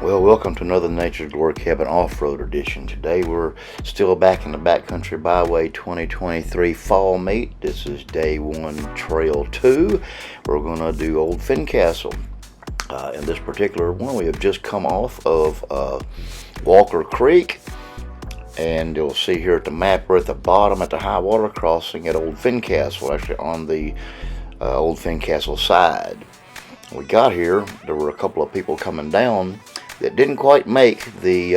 Well, welcome to another Nature's Glory Cabin Off-Road Edition. Today we're still back in the Backcountry Byway 2023 fall meet. This is day one, trail 2. We're going to do Old Fincastle. In this particular one, we have just come off of Walker Creek. And you'll see here at the map, we're at the bottom at the high water crossing at Old Fincastle, actually on the Old Fincastle side. We got here, there were a couple of people coming down that didn't quite make the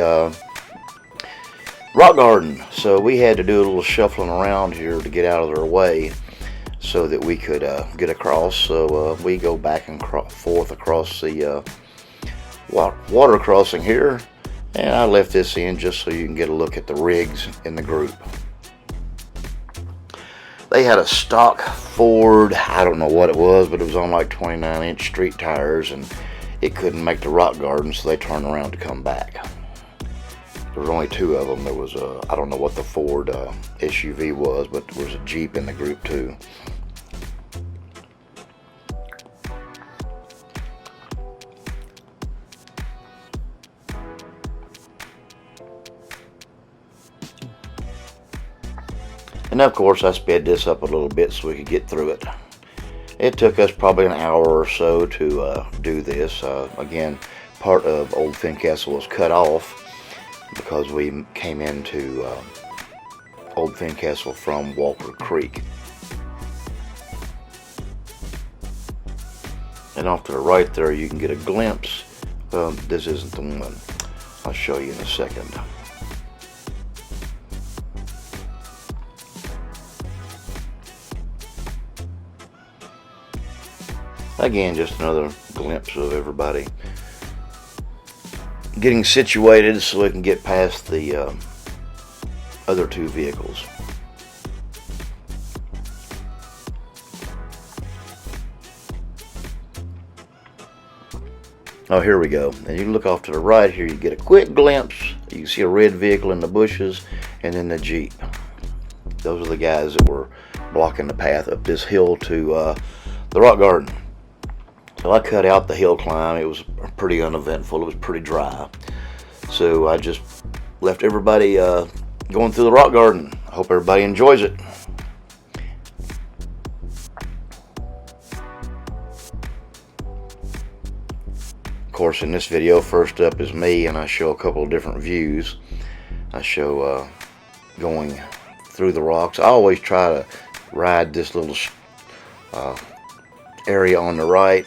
rock garden, so we had to do a little shuffling around here to get out of their way so that we could get across. So we go back and forth across the water crossing here, and I left this in just so you can get a look at the rigs in the group. They had a stock Ford, I don't know what it was, but it was on like 29-inch street tires, and it couldn't make the rock garden, so they turned around to come back. There were only two of them. There was a, I don't know what the Ford SUV was, but there was a Jeep in the group too. And of course I sped this up a little bit so we could get through it. It took us probably an hour or so to do this. Again, part of Old Fincastle was cut off because we came into Old Fincastle from Walker Creek. And off to the right there you can get a glimpse. This isn't the one. I'll show you in a second. Again, just another glimpse of everybody getting situated so we can get past the other two vehicles. Oh, here we go. And you can look off to the right here, you get a quick glimpse. You can see a red vehicle in the bushes and then the Jeep. Those are the guys that were blocking the path up this hill to the rock garden. So I cut out the hill climb. It was pretty uneventful. It was pretty dry. So I just left everybody going through the rock garden. I hope everybody enjoys it. Of course, in this video, first up is me, and I show a couple of different views. I show going through the rocks. I always try to ride this little area on the right.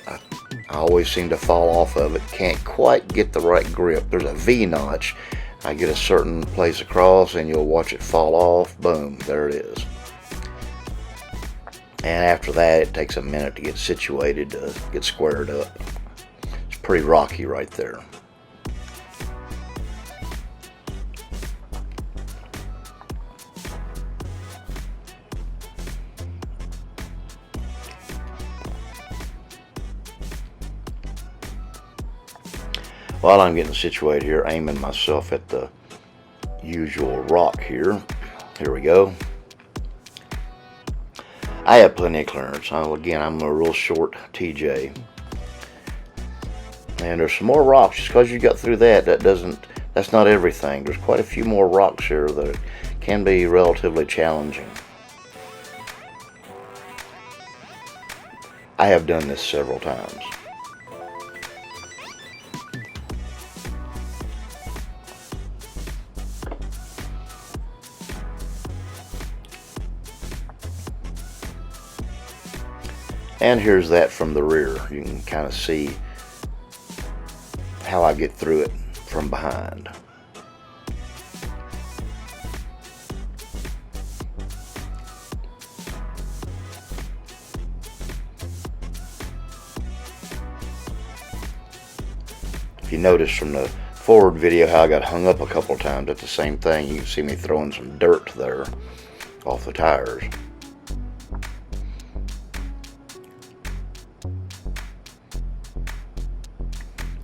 I always seem to fall off of it. Can't quite get the right grip. There's a V notch. I get a certain place across and you'll watch it fall off. Boom, there it is. And after that it takes a minute to get situated, to get squared up. It's pretty rocky right there. While I'm getting situated here, aiming myself at the usual rock here. Here we go. I have plenty of clearance. Again, I'm a real short TJ. And there's some more rocks. Just because you got through that's not everything. There's quite a few more rocks here that can be relatively challenging. I have done this several times. And here's that from the rear. You can kind of see how I get through it from behind. If you notice from the forward video how I got hung up a couple of times at the same thing, you can see me throwing some dirt there off the tires.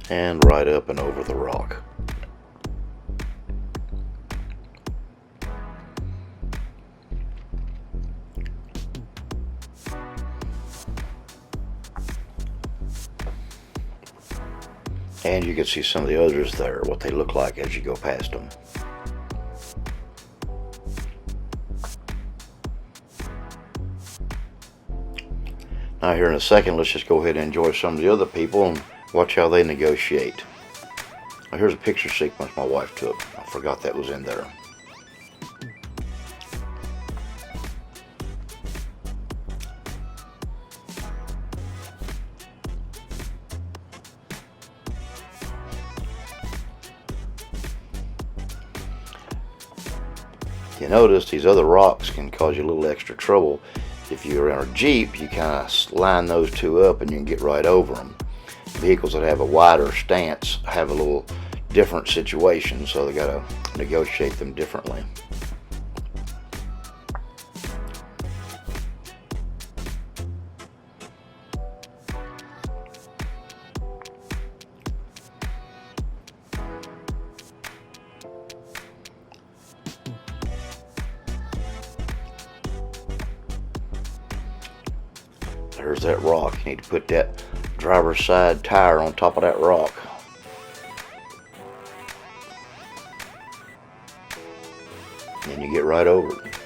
And right up and over the rock. And you can see some of the others there, what they look like as you go past them. Now here in a second, let's just go ahead and enjoy some of the other people and watch how they negotiate. Now here's a picture sequence my wife took. I forgot that was in there. You notice these other rocks can cause you a little extra trouble. If you're in a Jeep, you kind of line those two up and you can get right over them. Vehicles that have a wider stance have a little different situation, so they got to negotiate them differently. There's that rock. You need to put that driver's side tire on top of that rock. And you get right over it.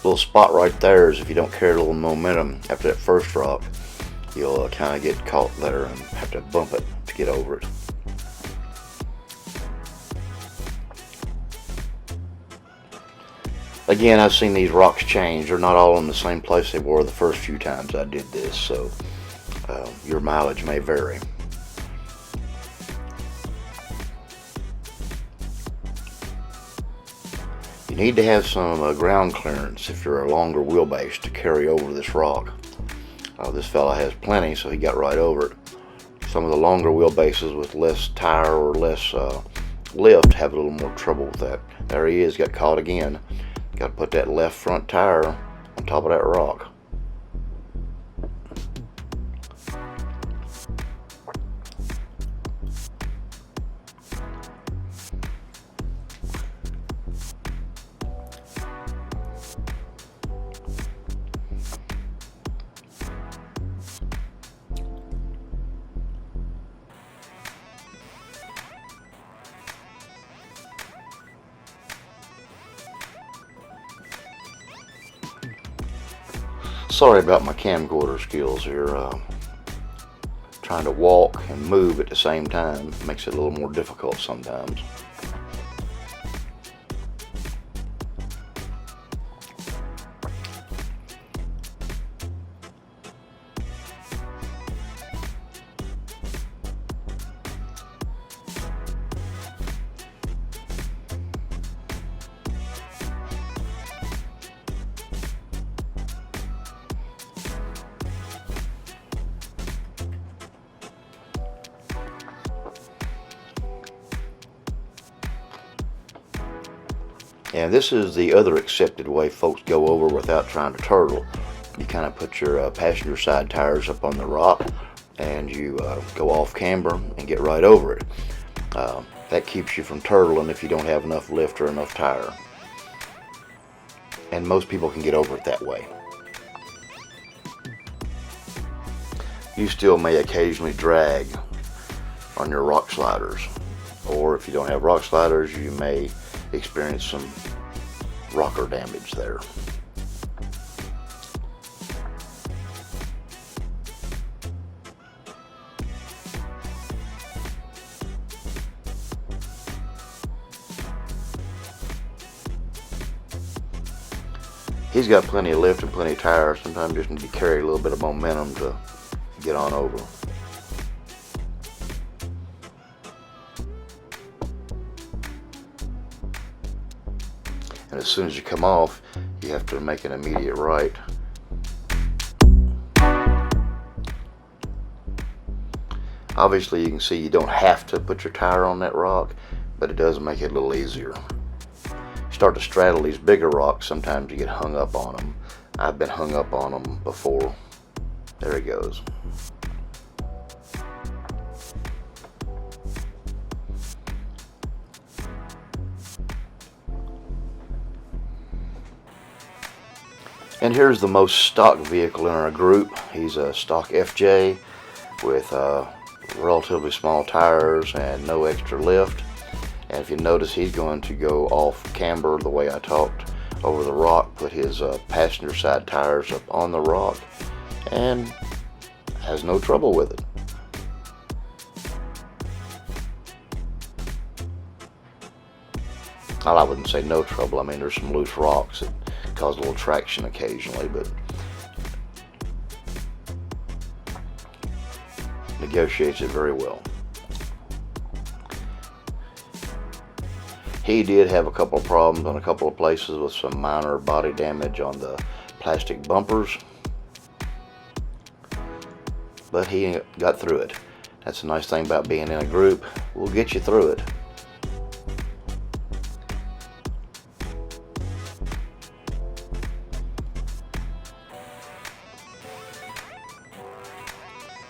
Little spot right there is if you don't carry a little momentum after that first rock, you'll kind of get caught there and have to bump it to get over it. Again, I've seen these rocks change. They're not all in the same place they were the first few times I did this, so your mileage may vary. You need to have some ground clearance if you're a longer wheelbase to carry over this rock. This fella has plenty, so he got right over it. Some of the longer wheelbases with less tire or less lift have a little more trouble with that. There he is, got caught again. Got to put that left front tire on top of that rock. Sorry about my camcorder skills here. Trying to walk and move at the same time makes it a little more difficult sometimes. And this is the other accepted way folks go over without trying to turtle. You kind of put your passenger side tires up on the rock and you go off camber and get right over it. That keeps you from turtling if you don't have enough lift or enough tire. And most people can get over it that way. You still may occasionally drag on your rock sliders, or if you don't have rock sliders, you may experience some rocker damage there. He's got plenty of lift and plenty of tire. Sometimes you just need to carry a little bit of momentum to get on over. And as soon as you come off, you have to make an immediate right. Obviously, you can see you don't have to put your tire on that rock, but it does make it a little easier. You start to straddle these bigger rocks, sometimes you get hung up on them. I've been hung up on them before. There he goes. And here's the most stock vehicle in our group. He's a stock FJ with relatively small tires and no extra lift. And if you notice, he's going to go off camber the way I talked over the rock, put his passenger side tires up on the rock, and has no trouble with it. Well, I wouldn't say no trouble. I mean, there's some loose rocks that cause a little traction occasionally, but negotiates it very well. He did have a couple of problems on a couple of places with some minor body damage on the plastic bumpers, but he got through it. That's the nice thing about being in a group. We'll get you through it.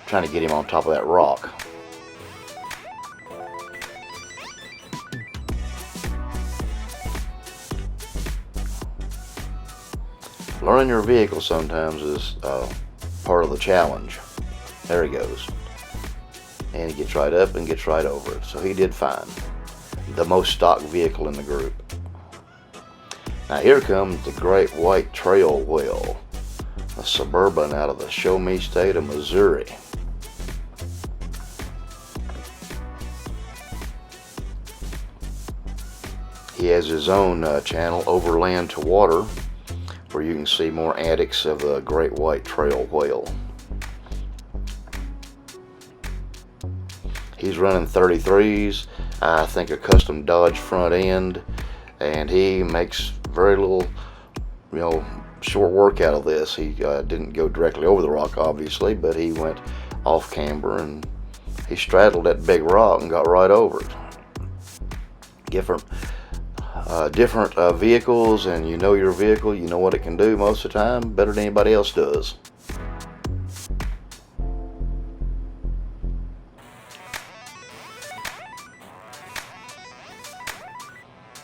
Trying to get him on top of that rock. Learning your vehicle sometimes is part of the challenge. There he goes. And he gets right up and gets right over it. So he did fine. The most stock vehicle in the group. Now here comes the Great White Trail Whale, a Suburban out of the Show Me State of Missouri. He has his own channel, Overland to Water, where you can see more antics of the Great White Trail Whale. He's running 33s, I think a custom Dodge front end, and he makes very little, short work out of this. He didn't go directly over the rock, obviously, but he went off camber and he straddled that big rock and got right over it. Different vehicles, and you know your vehicle, you know what it can do most of the time, better than anybody else does.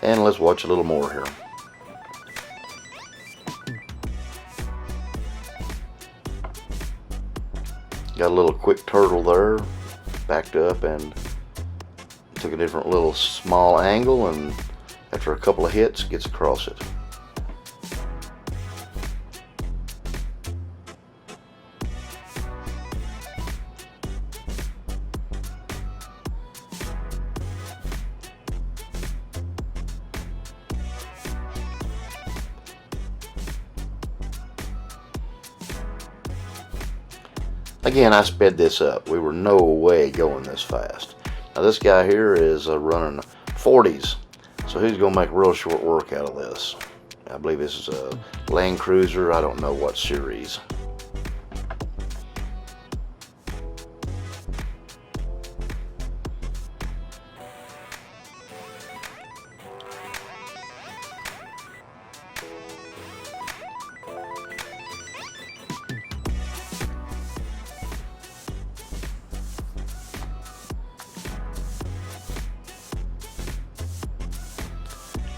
And let's watch a little more here. Got a little quick turtle there, backed up and took a different little small angle, and after a couple of hits gets across it. Again, I sped this up. We were no way going this fast. Now this guy here is running 40s, so he's going to make real short work out of this. I believe this is a Land Cruiser. I don't know what series.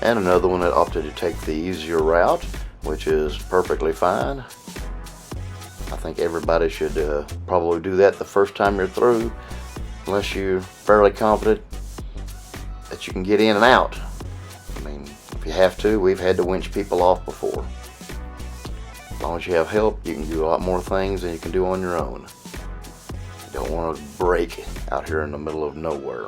And another one that opted to take the easier route, which is perfectly fine. I think everybody should probably do that the first time you're through, unless you're fairly confident that you can get in and out. I mean, if you have to, we've had to winch people off before. As long as you have help, you can do a lot more things than you can do on your own. You don't want to break out here in the middle of nowhere.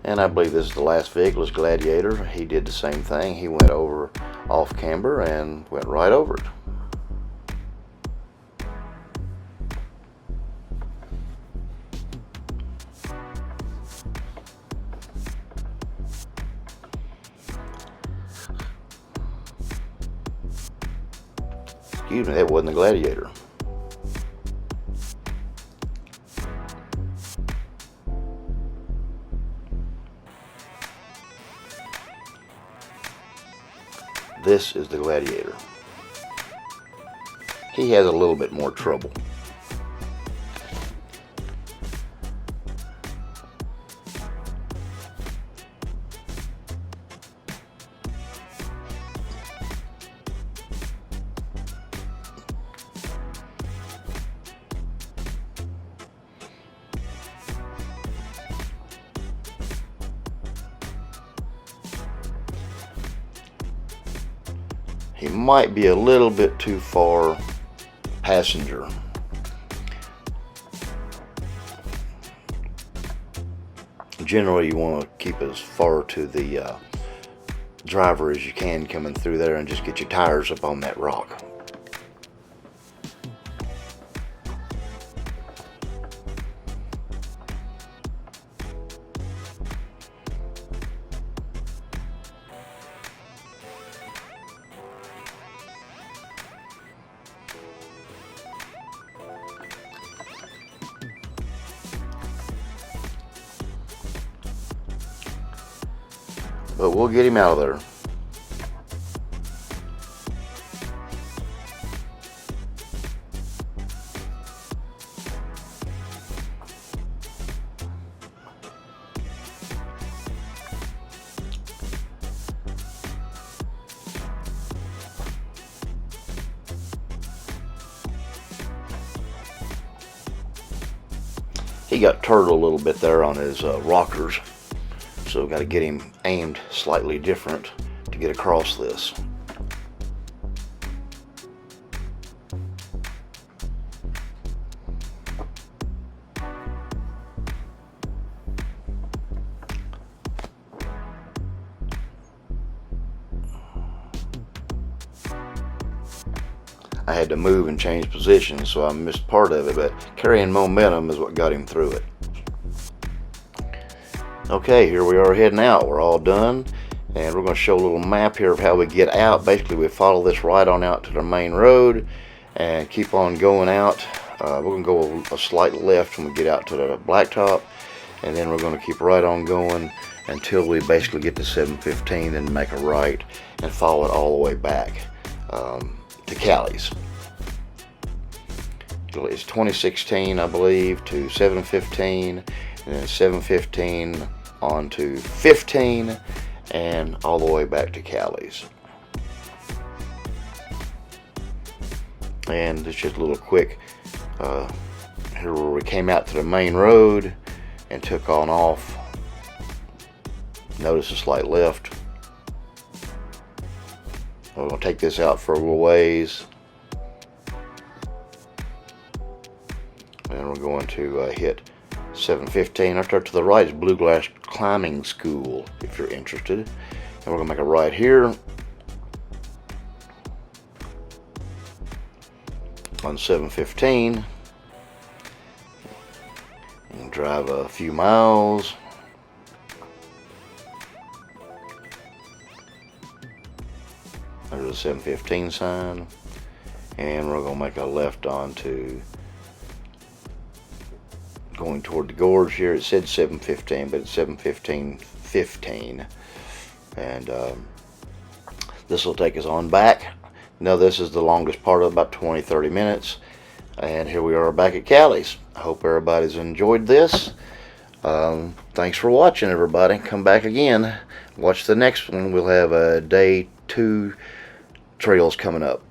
And I believe this is the last vehicle, is Gladiator. He did the same thing. He went over off camber and went right over it. Excuse me, that wasn't the Gladiator. This is the Gladiator. He has a little bit more trouble. he might be a little bit too far passenger. Generally, you want to keep as far to the driver as you can coming through there, and just get your tires up on that rock. But we'll get him out of there. He got turtled a little bit there on his rockers. So got to get him aimed slightly different to get across this. I had to move and change positions, so I missed part of it, but carrying momentum is what got him through it. Okay, here we are heading out. We're all done, and we're going to show a little map here of how we get out. Basically, we follow this right on out to the main road and keep on going out. We're going to go a slight left when we get out to the blacktop, and then we're going to keep right on going until we basically get to 715 and make a right and follow it all the way back to Callie's. It's 2016, I believe, to 715, and then 715 on to 15, and all the way back to Callie's. And it's just a little quick here where we came out to the main road and took on off. Notice a slight left. We're going to take this out for a little ways, and we're going to hit 715. Up there to the right is Blue Glass Climbing School, if you're interested. And we're going to make a right here on 715 and drive a few miles. There's a 715 sign, and we're going to make a left onto going toward the gorge here. It said 715, but it's 715.15, and this will take us on back. Now this is the longest part of about 20-30 minutes, and here we are back at Callie's. I hope everybody's enjoyed this. Thanks for watching, everybody. Come back again. Watch the next one. We'll have day 2 trails coming up.